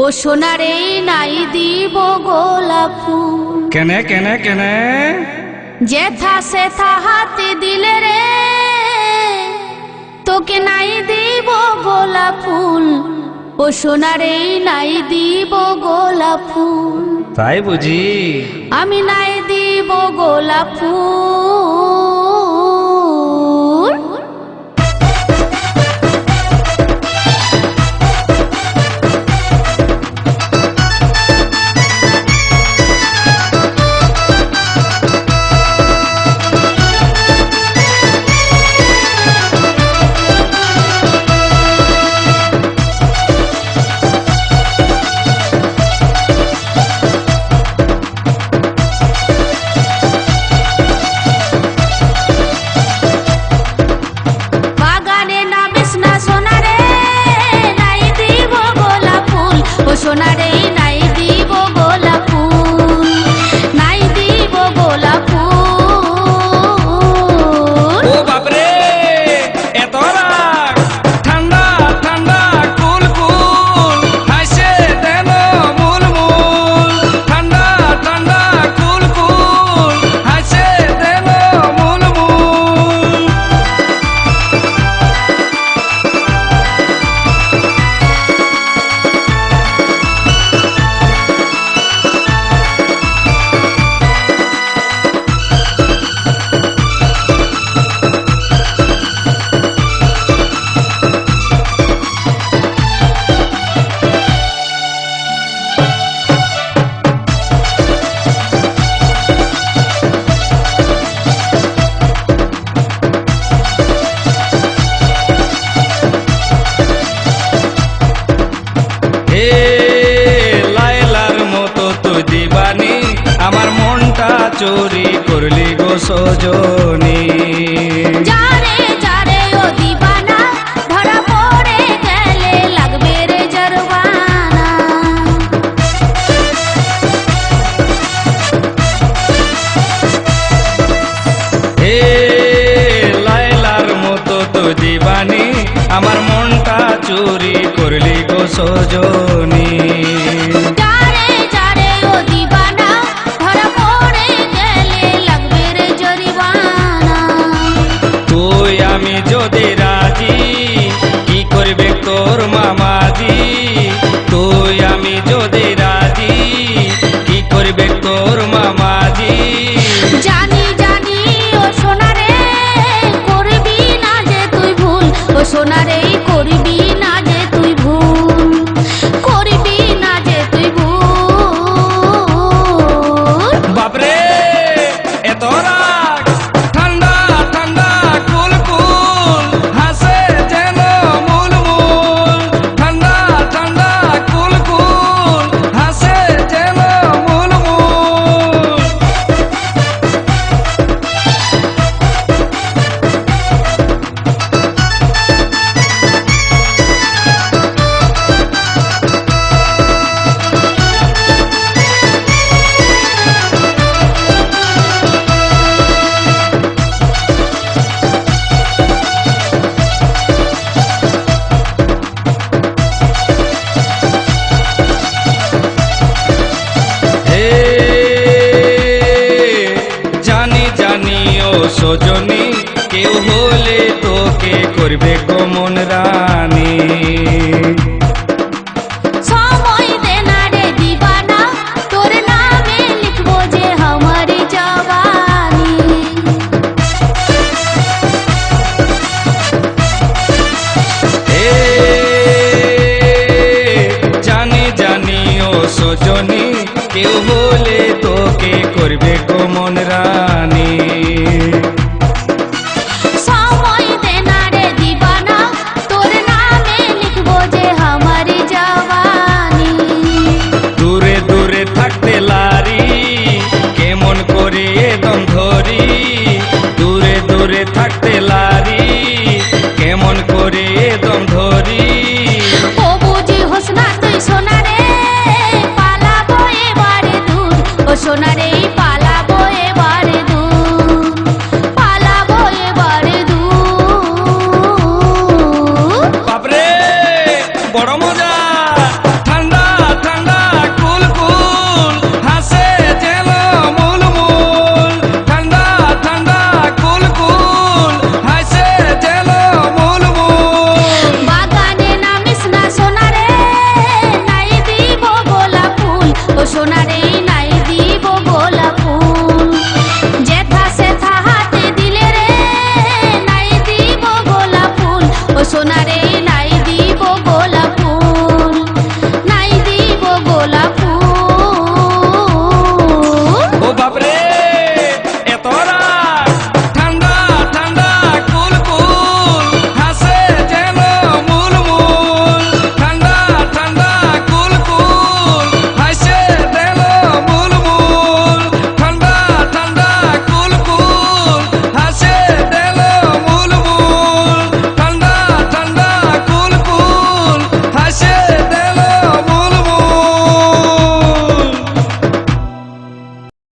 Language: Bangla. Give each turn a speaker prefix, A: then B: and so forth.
A: ও সোনারে নাই দিব গোলাপ ফুল।
B: কেনে কেনে কেনে
A: যেথা সেথা হাতে দিলে রে তোকে নাই দিব গোলাপ ফুল। ও সোনারে নাই দিব গোলাপ ফুল।
B: তাই বুঝি
A: আমি নাই দিব গোলাপ ফুল। সোনারে নাই দিব গোলাপ ফুল, নাই দিব গোলাপ ফুল।
B: ও বাপরে এত রাগ ঠান্ডা ঠান্ডা কুল কুল হাসে দেন মূল মূল। ঠান্ডা ঠান্ডা কুল কুল হাসে দেন মূল মূল। লায়লার মতো তুই দিবানি আমার মনটা চুরি করলি গো সজনী।
A: যারে যারে ও দিবানা ধরা পড়ে গেলে লাগবে রে জরবানা।
B: হে লায়লার মতো তুই দিবানি আমার মনটা চুরি করলি গো সজনী।
A: যারে যারে ও দিবানা ধরা পড়ে গেলে লাগবে রে জরিমানা।
B: তুই আমি যদি রাজি কি করবে তোর মামাজি। তুই আমি যদি রাজি কি করবে তোর মামাজি।
A: জানি জানি ও সোনারে করবি না যে তুই ভুল। ও সোনারে করবি না যে তুই ভুল, করবি না যে তুই ভুল।
B: বাপরে এত রাগ ঠান্ডা ঠান্ডা কুল কুল হাসে যেন মূল মূল। ঠান্ডা ঠান্ডা কুল কুল হাসে যেন মূল মূল। জানি জানি ও সজনী কেউ হলে তোকে করবে কমন রানী।
A: সময় দে না রে দিবানা তোর নামে লিখবো যে हमारी जवानी।
B: জানি জানি ও সজনী কেউ হলে তোকে করবে কমন রানী।
A: সময় দে না রে দিবানা তোর নামে লিখবো যে हमारी जवानी।
B: দূরে দূরে থাকতে লারি কেমন করে দম ধরি। দূরে দূরে থাকতে লারি কেমন করে দম ধরি।
A: ও বুঝি হোস না তুই সোনারে পালাবো এবারে দূর। ও সোনারে পালাবো এবারে দূর, পালাবো এবারে দূর।
B: বাপরে বড়